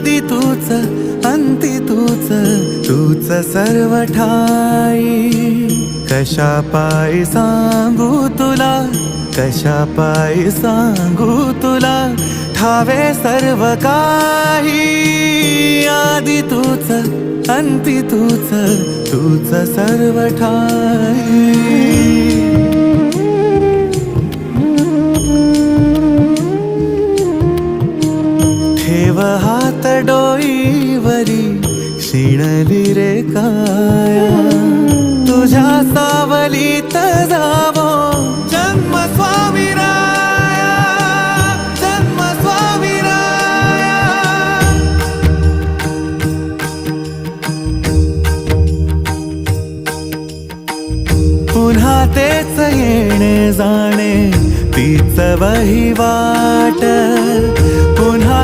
आदि तूच अंती तूच, तूच सर्व ठाई। कशा पायी सांगू तुला, कशा पायी सांगू तुला, ठावे सर्व काही। आदि तूच अंती तूच, तूच सर्व ठाई। ठेव हात डोईवरी, शिणली रे काया, तुझ्या सावलीत जावो जन्म स्वामीराया, जन्म स्वामीराया। पुन्हा तेच येणे जाणे, तीच वहिवाट,